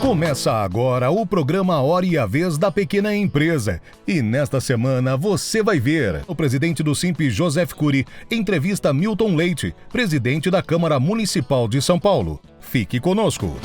Começa agora o programa Hora e a Vez da Pequena Empresa. E nesta semana você vai ver o presidente do Simp, Joseph Cury, entrevista Milton Leite, presidente da Câmara Municipal de São Paulo. Fique conosco.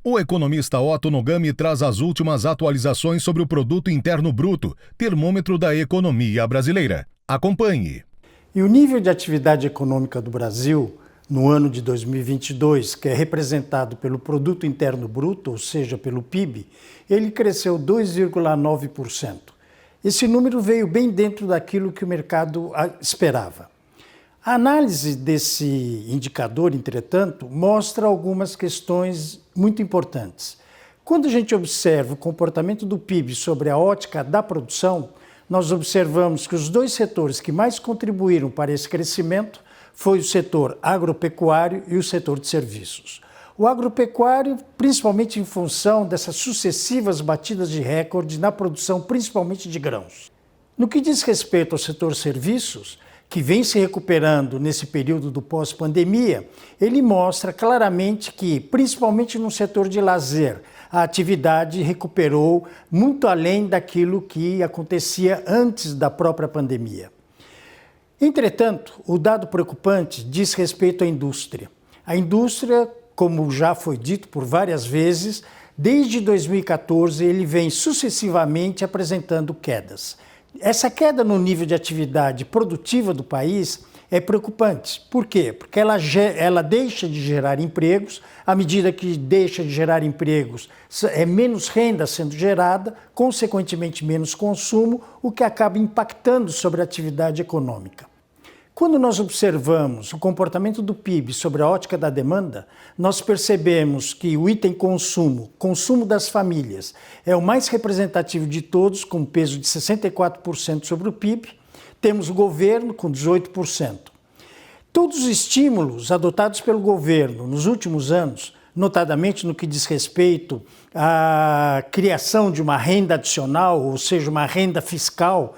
O economista Otto Nogami traz as últimas atualizações sobre o Produto Interno Bruto, termômetro da economia brasileira. Acompanhe. E o nível de atividade econômica do Brasil no ano de 2022, que é representado pelo Produto Interno Bruto, ou seja, pelo PIB, ele cresceu 2,9%. Esse número veio bem dentro daquilo que o mercado esperava. A análise desse indicador, entretanto, mostra algumas questões muito importantes. Quando a gente observa o comportamento do PIB sobre a ótica da produção, nós observamos que os dois setores que mais contribuíram para esse crescimento foi o setor agropecuário e o setor de serviços. O agropecuário, principalmente em função dessas sucessivas batidas de recorde na produção, principalmente de grãos. No que diz respeito ao setor serviços, que vem se recuperando nesse período do pós-pandemia, ele mostra claramente que, principalmente no setor de lazer, a atividade recuperou muito além daquilo que acontecia antes da própria pandemia. Entretanto, o dado preocupante diz respeito à indústria. A indústria, como já foi dito por várias vezes, desde 2014 ele vem sucessivamente apresentando quedas. Essa queda no nível de atividade produtiva do país é preocupante. Por quê? Porque ela deixa de gerar empregos, à medida que deixa de gerar empregos, é menos renda sendo gerada, consequentemente menos consumo, o que acaba impactando sobre a atividade econômica. Quando nós observamos o comportamento do PIB sobre a ótica da demanda, nós percebemos que o item consumo das famílias, é o mais representativo de todos, com peso de 64% sobre o PIB. Temos o governo com 18%. Todos os estímulos adotados pelo governo nos últimos anos, notadamente no que diz respeito à criação de uma renda adicional, ou seja, uma renda fiscal,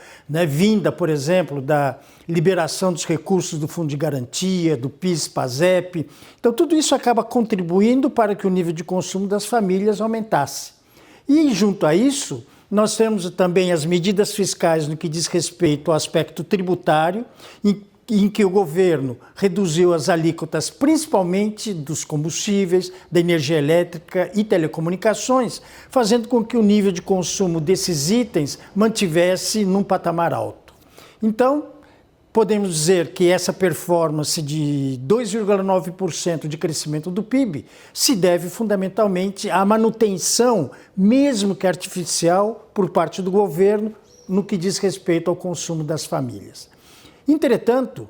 vinda, por exemplo, da liberação dos recursos do Fundo de Garantia, do PIS/PASEP. Então, tudo isso acaba contribuindo para que o nível de consumo das famílias aumentasse. E, junto a isso, nós temos também as medidas fiscais no que diz respeito ao aspecto tributário, em que o governo reduziu as alíquotas principalmente dos combustíveis, da energia elétrica e telecomunicações, fazendo com que o nível de consumo desses itens mantivesse num patamar alto. Então, podemos dizer que essa performance de 2,9% de crescimento do PIB se deve fundamentalmente à manutenção, mesmo que artificial, por parte do governo no que diz respeito ao consumo das famílias. Entretanto,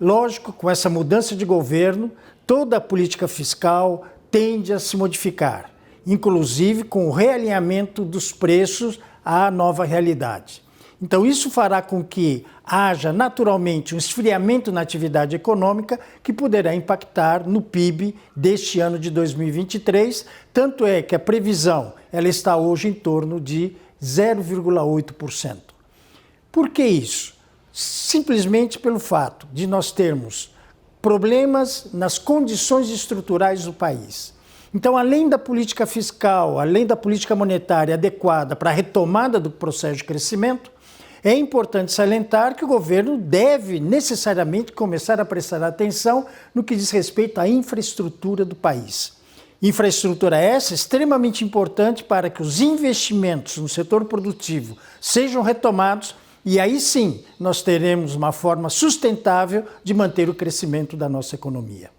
lógico, com essa mudança de governo, toda a política fiscal tende a se modificar, inclusive com o realinhamento dos preços à nova realidade. Então, isso fará com que haja naturalmente um esfriamento na atividade econômica que poderá impactar no PIB deste ano de 2023, tanto é que a previsão ela está hoje em torno de 0,8%. Por que isso? Simplesmente pelo fato de nós termos problemas nas condições estruturais do país. Então, além da política fiscal, além da política monetária adequada para a retomada do processo de crescimento, é importante salientar que o governo deve necessariamente começar a prestar atenção no que diz respeito à infraestrutura do país. Infraestrutura essa extremamente importante para que os investimentos no setor produtivo sejam retomados. E aí sim, nós teremos uma forma sustentável de manter o crescimento da nossa economia.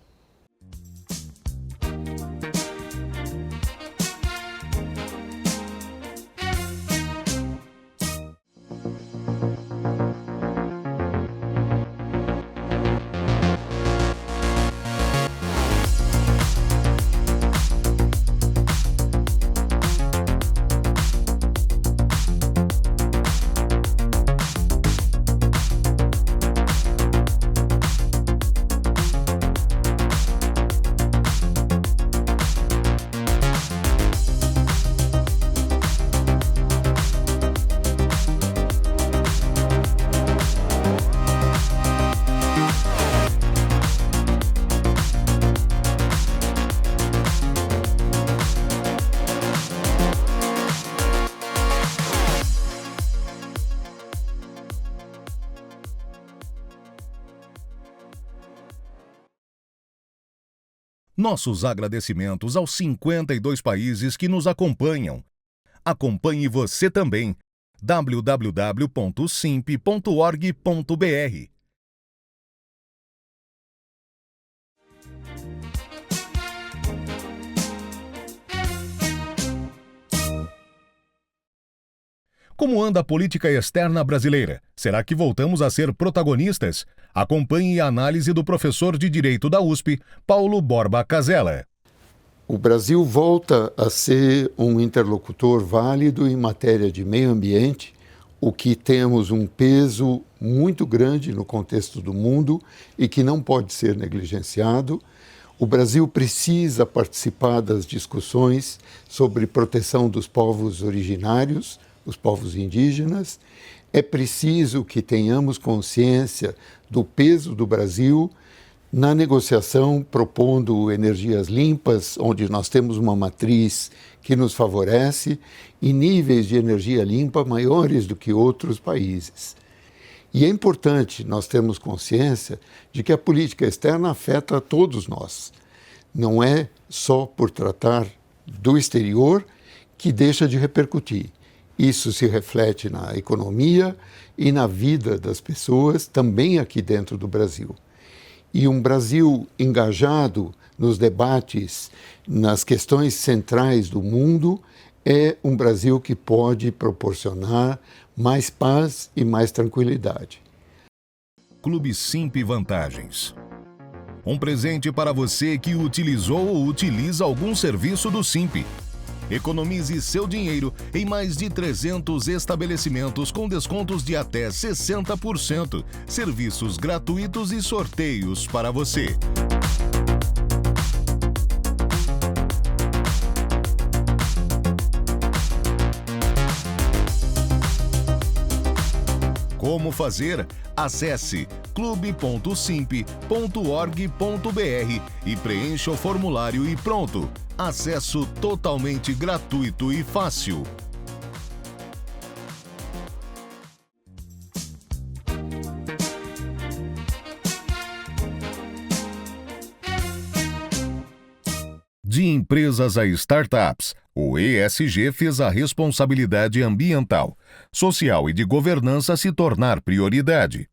Nossos agradecimentos aos 52 países que nos acompanham. Acompanhe você também. www.simp.org.br. Como anda a política externa brasileira? Será que voltamos a ser protagonistas? Acompanhe a análise do professor de Direito da USP, Paulo Borba Casella. O Brasil volta a ser um interlocutor válido em matéria de meio ambiente, o que temos um peso muito grande no contexto do mundo e que não pode ser negligenciado. O Brasil precisa participar das discussões sobre proteção dos povos originários, os povos indígenas. É preciso que tenhamos consciência do peso do Brasil na negociação, propondo energias limpas, onde nós temos uma matriz que nos favorece, e níveis de energia limpa maiores do que outros países. E é importante nós termos consciência de que a política externa afeta a todos nós. Não é só por tratar do exterior que deixa de repercutir. Isso se reflete na economia e na vida das pessoas, também aqui dentro do Brasil. E um Brasil engajado nos debates, nas questões centrais do mundo, é um Brasil que pode proporcionar mais paz e mais tranquilidade. Clube Simp Vantagens. Um presente para você que utilizou ou utiliza algum serviço do Simp. Economize seu dinheiro em mais de 300 estabelecimentos com descontos de até 60%, serviços gratuitos e sorteios para você. Como fazer? Acesse clube.simp.org.br e preencha o formulário e pronto! Acesso totalmente gratuito e fácil. De empresas a startups, o ESG fez a responsabilidade ambiental, social e de governança se tornar prioridade.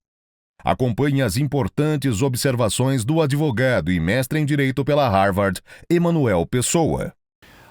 Acompanhe as importantes observações do advogado e mestre em Direito pela Harvard, Emanuel Pessoa.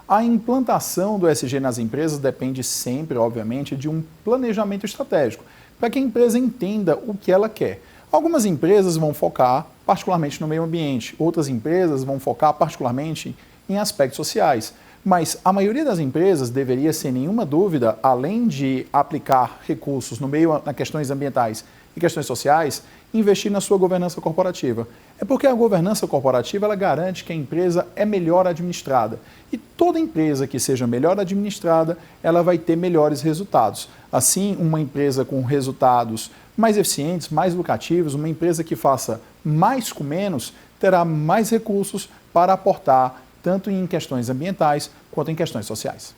A implantação do ESG nas empresas depende sempre, obviamente, de um planejamento estratégico, para que a empresa entenda o que ela quer. Algumas empresas vão focar particularmente no meio ambiente, outras empresas vão focar particularmente em aspectos sociais. Mas a maioria das empresas deveria, sem nenhuma dúvida, além de aplicar recursos nas questões ambientais e questões sociais, investir na sua governança corporativa. É porque a governança corporativa ela garante que a empresa é melhor administrada. E toda empresa que seja melhor administrada, ela vai ter melhores resultados. Assim, uma empresa com resultados mais eficientes, mais lucrativos, uma empresa que faça mais com menos, terá mais recursos para aportar tanto em questões ambientais quanto em questões sociais.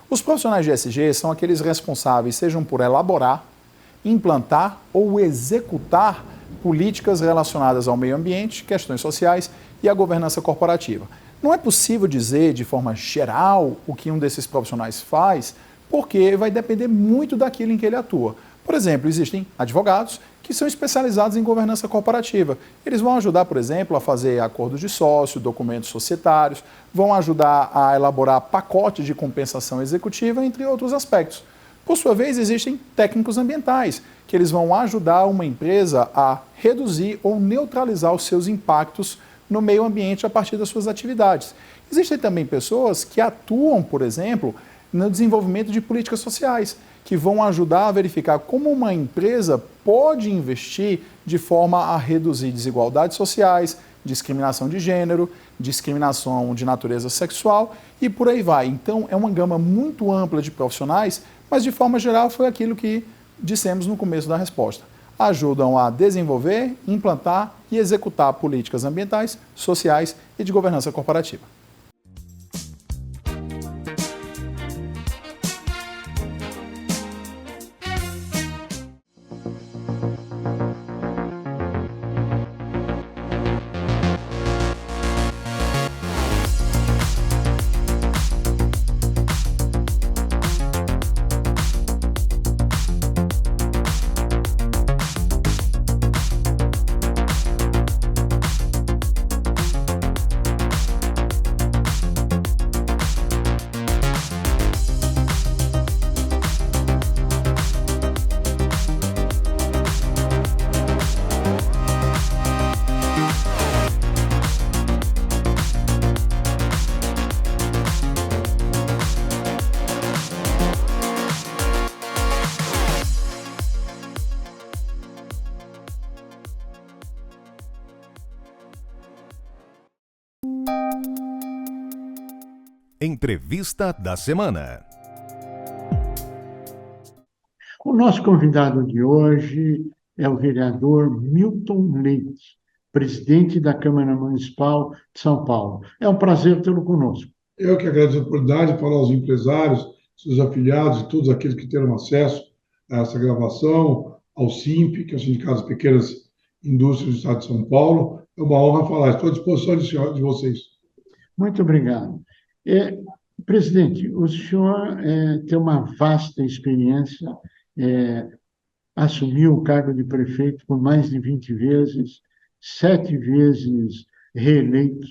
Os profissionais de ESG são aqueles responsáveis, sejam por elaborar, implantar ou executar políticas relacionadas ao meio ambiente, questões sociais e à governança corporativa. Não é possível dizer de forma geral o que um desses profissionais faz, porque vai depender muito daquilo em que ele atua. Por exemplo, existem advogados que são especializados em governança corporativa. Eles vão ajudar, por exemplo, a fazer acordos de sócio, documentos societários, vão ajudar a elaborar pacotes de compensação executiva, entre outros aspectos. Por sua vez, existem técnicos ambientais, que eles vão ajudar uma empresa a reduzir ou neutralizar os seus impactos no meio ambiente a partir das suas atividades. Existem também pessoas que atuam, por exemplo, no desenvolvimento de políticas sociais, que vão ajudar a verificar como uma empresa pode investir de forma a reduzir desigualdades sociais, discriminação de gênero, discriminação de natureza sexual e por aí vai. Então, é uma gama muito ampla de profissionais, mas de forma geral foi aquilo que dissemos no começo da resposta. Ajudam a desenvolver, implantar e executar políticas ambientais, sociais e de governança corporativa. Entrevista da semana. O nosso convidado de hoje é o vereador Milton Leite, presidente da Câmara Municipal de São Paulo. É um prazer tê-lo conosco. Eu que agradeço a oportunidade de falar aos empresários, seus afiliados e todos aqueles que terão acesso a essa gravação, ao SIMP, que é o Sindicato das Pequenas Indústrias do Estado de São Paulo. É uma honra falar. Estou à disposição de vocês. Muito obrigado. Presidente, o senhor tem uma vasta experiência, assumiu o cargo de prefeito por mais de 20 vezes, 7 vezes reeleito,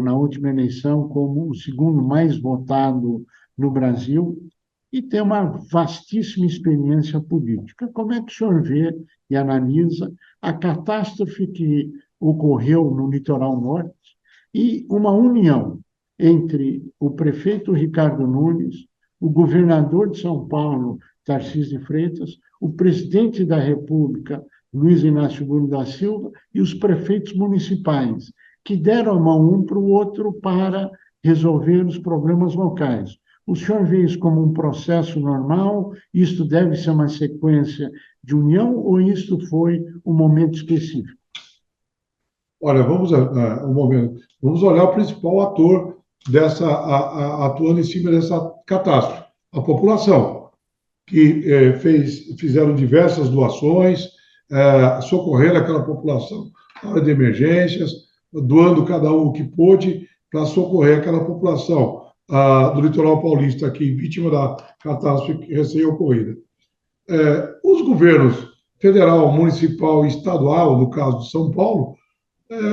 na última eleição, como o segundo mais votado no Brasil, e tem uma vastíssima experiência política. Como é que o senhor vê e analisa a catástrofe que ocorreu no Litoral Norte e uma união entre o prefeito Ricardo Nunes, o governador de São Paulo, Tarcísio de Freitas, o presidente da República, Luiz Inácio Lula da Silva, e os prefeitos municipais, que deram a mão um para o outro para resolver os problemas locais. O senhor vê isso como um processo normal? Isto deve ser uma sequência de união ou isto foi um momento específico? Olha, vamos olhar o principal ator atuando em cima dessa catástrofe, a população, que fizeram diversas doações, socorreram aquela população na hora de emergências, doando cada um o que pôde para socorrer aquela população do litoral paulista aqui, vítima da catástrofe recém-ocorrida. Os governos federal, municipal e estadual, no caso de São Paulo,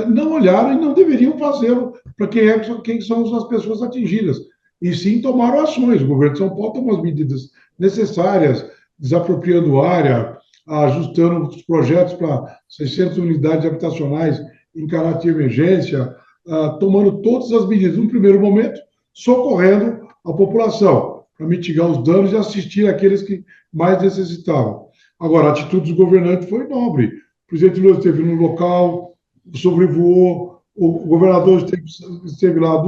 não olharam e não deveriam fazê-lo para quem são as pessoas atingidas. E sim tomaram ações. O governo de São Paulo tomou as medidas necessárias, desapropriando área, ajustando os projetos para 600 unidades habitacionais em caráter de emergência, tomando todas as medidas, no primeiro momento, socorrendo a população, para mitigar os danos e assistir aqueles que mais necessitavam. Agora, a atitude dos governantes foi nobre. O presidente Lula esteve no local, sobrevoou, o governador esteve lá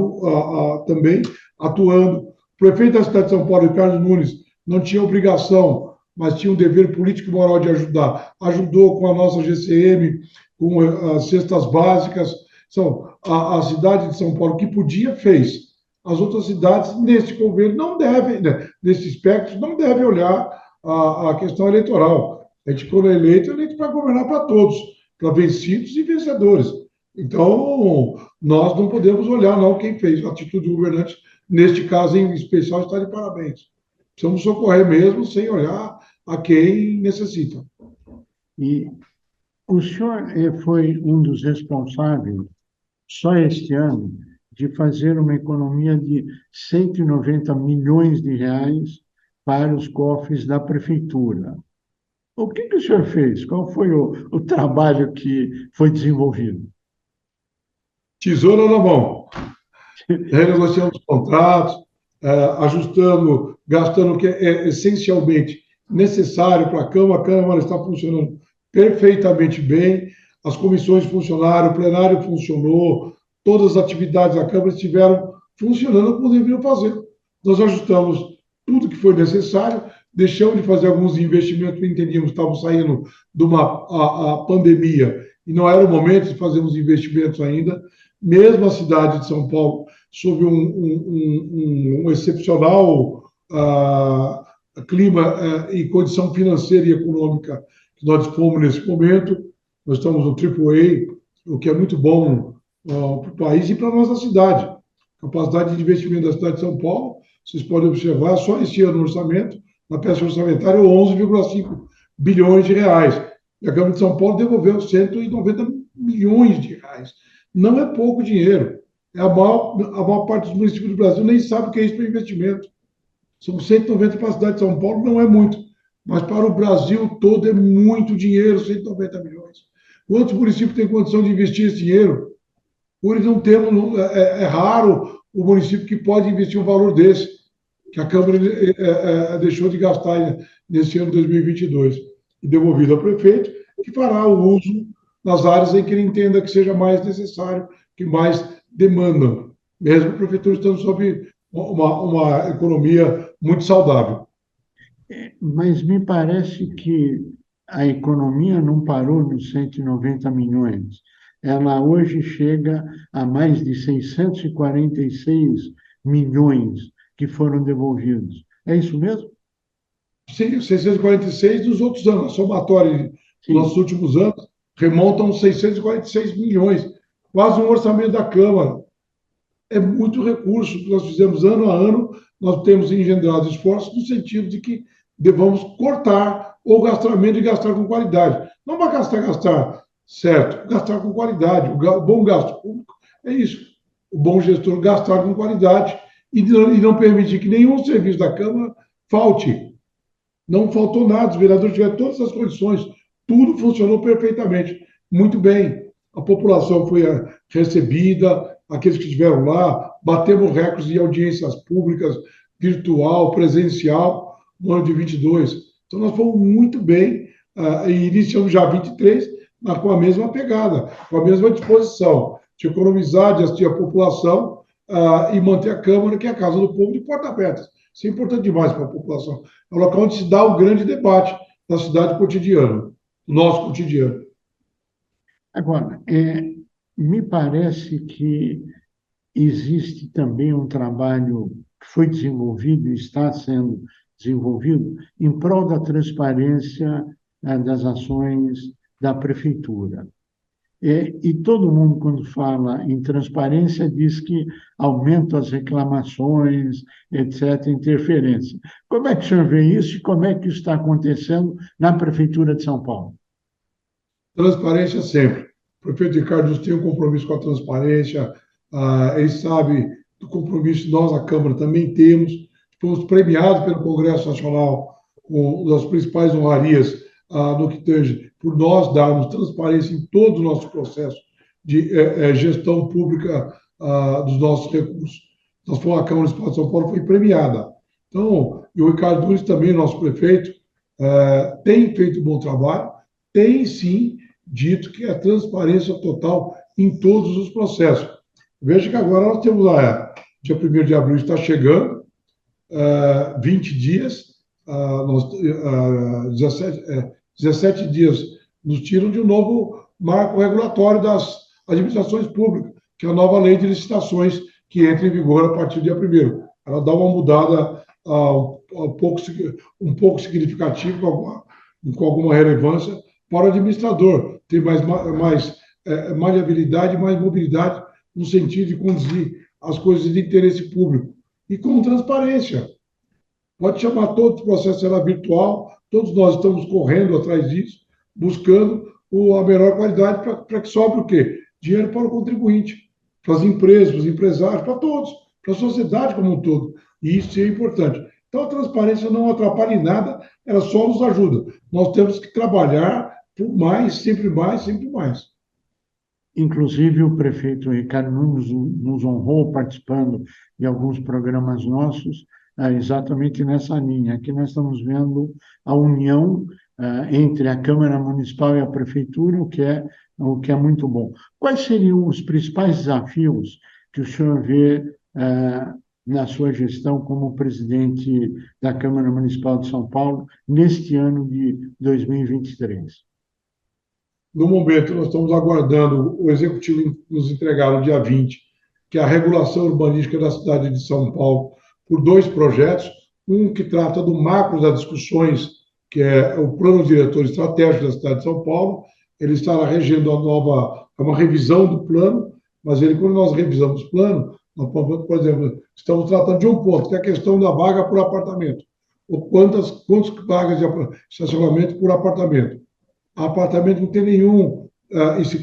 também, atuando. O prefeito da cidade de São Paulo, Ricardo Nunes, não tinha obrigação, mas tinha um dever político e moral de ajudar. Ajudou com a nossa GCM, com as cestas básicas. A cidade de São Paulo, que podia, fez. As outras cidades, nesse governo, não devem, nesse espectro, não devem olhar a questão eleitoral. A gente, quando é eleito para governar para todos, para vencidos e vencedores. Então, nós não podemos olhar, não, quem fez. A atitude do governante, neste caso em especial, está de parabéns. Precisamos socorrer mesmo, sem olhar a quem necessita. E o senhor foi um dos responsáveis, só este ano, de fazer uma economia de 190 milhões de reais para os cofres da prefeitura. O que o senhor fez? Qual foi o trabalho que foi desenvolvido? Tesoura na mão. Renegociando os contratos, ajustando, gastando o que é essencialmente necessário para a Câmara está funcionando perfeitamente bem, as comissões funcionaram, o plenário funcionou, todas as atividades da Câmara estiveram funcionando como deveriam fazer. Nós ajustamos tudo que foi necessário, deixamos de fazer alguns investimentos que entendíamos que estavam saindo de uma pandemia e não era o momento de fazermos investimentos ainda. Mesmo a cidade de São Paulo, sob um excepcional clima e condição financeira e econômica que nós dispomos nesse momento, nós estamos no AAA, o que é muito bom para o país e para a nossa cidade. A capacidade de investimento da cidade de São Paulo, vocês podem observar, só esse ano no orçamento, na peça orçamentária, 11,5 bilhões de reais. E a Câmara de São Paulo devolveu 190 milhões de reais. Não é pouco dinheiro. A maior parte dos municípios do Brasil nem sabe o que é isso para investimento. São 190 para a cidade de São Paulo, não é muito. Mas para o Brasil todo é muito dinheiro, 190 milhões. Quantos municípios têm condição de investir esse dinheiro? Hoje não temos, é raro o município que pode investir um valor desse, que a Câmara deixou de gastar nesse ano de 2022, e devolvido ao prefeito, que fará o uso nas áreas em que ele entenda que seja mais necessário, que mais demandam. mesmo a prefeitura estando sob uma economia muito saudável. Mas me parece que a economia não parou nos 190 milhões. Ela hoje chega a mais de 646 milhões que foram devolvidos. É isso mesmo? 646 dos outros anos, a somatória dos nossos Sim. últimos anos remontam aos 646 milhões, quase um orçamento da Câmara. É muito recurso que nós fizemos ano a ano, nós temos engendrado esforços no sentido de que devamos cortar ou gastar menos e gastar com qualidade. Não vai gastar, certo, gastar com qualidade. O bom gasto público é isso. O bom gestor gastar com qualidade e não permitir que nenhum serviço da Câmara falte. Não faltou nada, os vereadores tiveram todas as condições, tudo funcionou perfeitamente. Muito bem, a população foi recebida, aqueles que estiveram lá, batemos recordes de audiências públicas, virtual, presencial, no ano de 22. Então, nós fomos muito bem, e iniciamos já 23, mas com a mesma pegada, com a mesma disposição de economizar, de assistir a população e manter a Câmara, que é a casa do povo, de porta aberta. Isso é importante demais para a população. É o local onde se dá o grande debate da cidade cotidiana, do nosso cotidiano. Agora, me parece que existe também um trabalho que foi desenvolvido e está sendo desenvolvido em prol da transparência das ações da prefeitura. E todo mundo, quando fala em transparência, diz que aumenta as reclamações, etc., interferência. Como é que o senhor vê isso e como é que isso está acontecendo na Prefeitura de São Paulo? Transparência sempre. O prefeito Ricardo tem um compromisso com a transparência, ele sabe do compromisso, nós, a Câmara, também temos. Fomos premiados pelo Congresso Nacional com as principais honrarias no que tange, por nós darmos transparência em todo o nosso processo de gestão pública dos nossos recursos. Nós fomos, a Câmara Municipal de São Paulo foi premiada. Então, e o Ricardo Nunes também, nosso prefeito, tem feito um bom trabalho, tem sim dito que é transparência total em todos os processos. Veja que agora nós temos dia 1º de abril está chegando, 20 dias, 17 dias nos tiram de um novo marco regulatório das administrações públicas, que é a nova lei de licitações, que entra em vigor a partir do dia 1º. Ela dá uma mudada um pouco significativa, com alguma relevância, para o administrador, ter mais maleabilidade, mais mobilidade, no sentido de conduzir as coisas de interesse público. E com transparência. Pode chamar todo o processo, será virtual, todos nós estamos correndo atrás disso, buscando a melhor qualidade para que sobre o quê? Dinheiro para o contribuinte, para as empresas, para os empresários, para todos, para a sociedade como um todo. E isso é importante. Então, a transparência não atrapalha em nada, ela só nos ajuda. Nós temos que trabalhar por mais, sempre mais, sempre mais. Inclusive, o prefeito Ricardo Nunes nos honrou participando de alguns programas nossos, exatamente nessa linha. Aqui nós estamos vendo a união entre a Câmara Municipal e a Prefeitura, o que é muito bom. Quais seriam os principais desafios que o senhor vê na sua gestão como presidente da Câmara Municipal de São Paulo neste ano de 2023? No momento, nós estamos aguardando o Executivo nos entregar no dia 20, que é a regulação urbanística da cidade de São Paulo, por 2 projetos. Um que trata do macro das discussões, que é o Plano Diretor Estratégico da cidade de São Paulo. Ele estará regendo uma revisão do plano, mas quando nós revisamos o plano, nós, por exemplo, estamos tratando de um ponto, que é a questão da vaga por apartamento. Ou quantas vagas de estacionamento por apartamento. Apartamento não tem nenhum e não se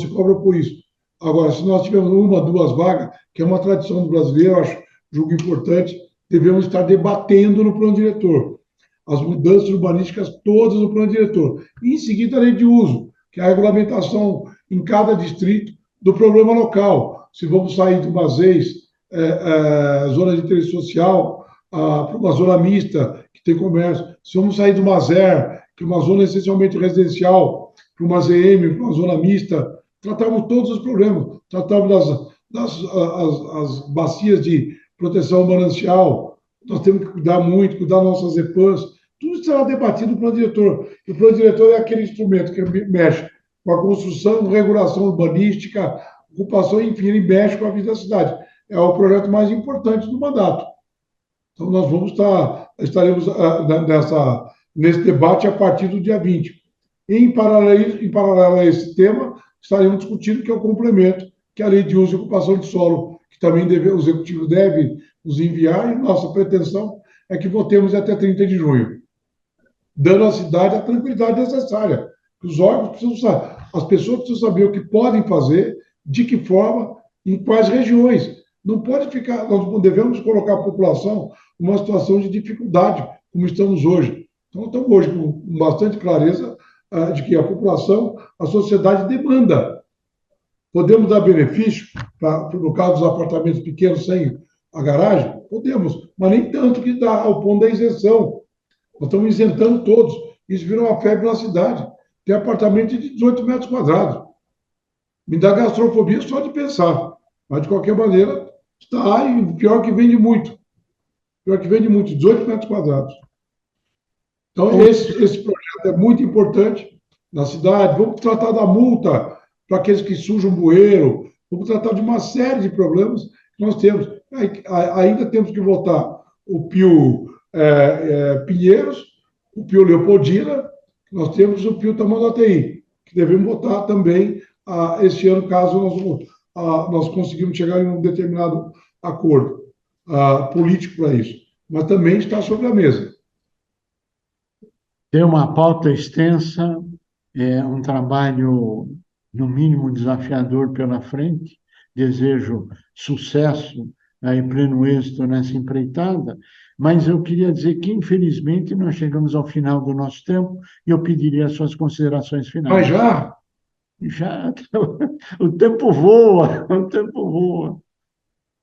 cobra por isso. Agora, se nós tivermos 1, 2 vagas, que é uma tradição do brasileiro, julgo importante, devemos estar debatendo no plano diretor. As mudanças urbanísticas todas no plano diretor. E, em seguida, a lei de uso, que é a regulamentação em cada distrito do problema local. Se vamos sair de uma zona de interesse social, para uma zona mista, que tem comércio. Se vamos sair de uma ZER, que é uma zona essencialmente residencial, para uma ZM, para uma zona mista, tratamos todos os problemas. Tratamos as bacias de proteção ao manancial, nós temos que cuidar muito, cuidar das nossas EPAs, tudo será debatido no plano diretor. E o plano diretor é aquele instrumento que mexe com a construção, regulação urbanística, ocupação, enfim, ele mexe com a vida da cidade. É o projeto mais importante do mandato. Então, nós estaremos nesse debate a partir do dia 20. Em paralelo a esse tema, estaremos discutindo que é o complemento, que é a lei de uso e ocupação de solo, que também o Executivo deve nos enviar, e nossa pretensão é que votemos até 30 de junho, dando à cidade a tranquilidade necessária. Os órgãos precisam saber, as pessoas precisam saber o que podem fazer, de que forma, em quais regiões. Não pode ficar, nós não devemos colocar a população numa situação de dificuldade, como estamos hoje. Então, estamos hoje com bastante clareza de que a população, a sociedade demanda. Podemos dar benefício, no caso dos apartamentos pequenos sem a garagem? Podemos, mas nem tanto que dá ao ponto da isenção. Nós estamos isentando todos. Isso virou uma febre na cidade. Tem apartamento de 18 metros quadrados. Me dá gastrofobia só de pensar. Mas, de qualquer maneira, está aí. Pior que vende muito. Pior que vende muito, 18 metros quadrados. Então, esse projeto é muito importante na cidade. Vamos tratar da multa para aqueles que sujam bueiro. Vamos tratar de uma série de problemas que nós temos. Ainda temos que votar o Pio Pinheiros, o Pio Leopoldina, nós temos o Pio Tamanduateí, que devemos votar também este ano, caso nós conseguimos chegar em um determinado acordo político para isso. Mas também está sobre a mesa. Tem uma pauta extensa, um trabalho, no mínimo, desafiador pela frente. Desejo sucesso e pleno êxito nessa empreitada, mas eu queria dizer que, infelizmente, nós chegamos ao final do nosso tempo e eu pediria as suas considerações finais. Mas já? Já, o tempo voa, o tempo voa.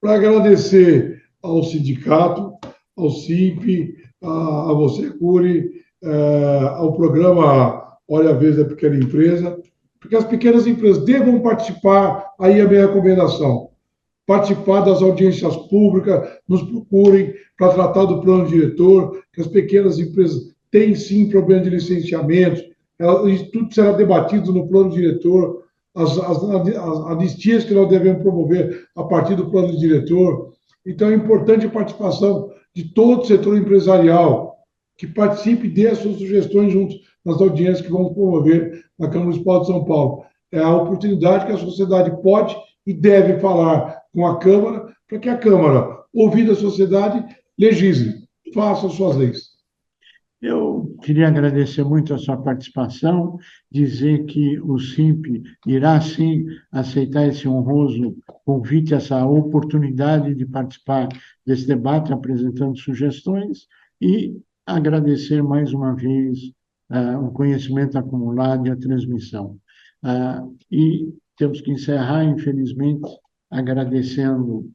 Para agradecer ao sindicato, ao SIMP, a você, Cury, ao programa Olha a Vez da Pequena Empresa, porque as pequenas empresas devam participar, aí a minha recomendação, participar das audiências públicas, nos procurem para tratar do plano diretor, que as pequenas empresas têm sim problema de licenciamento, isso tudo será debatido no plano diretor, as anistias que nós devemos promover a partir do plano diretor. Então, é importante a participação de todo o setor empresarial, que participe e dê as suas sugestões juntos nas audiências que vamos promover na Câmara Municipal de São Paulo. É a oportunidade que a sociedade pode e deve falar com a Câmara, para que a Câmara, ouvindo a sociedade, legisle, faça as suas leis. Eu queria agradecer muito a sua participação, dizer que o SIMP irá, sim, aceitar esse honroso convite, essa oportunidade de participar desse debate, apresentando sugestões, e agradecer mais uma vez o conhecimento acumulado e a transmissão. E temos que encerrar, infelizmente, agradecendo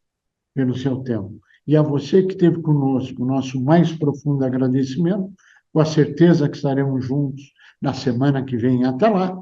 pelo seu tempo. E a você que esteve conosco, o nosso mais profundo agradecimento, com a certeza que estaremos juntos na semana que vem. Até lá!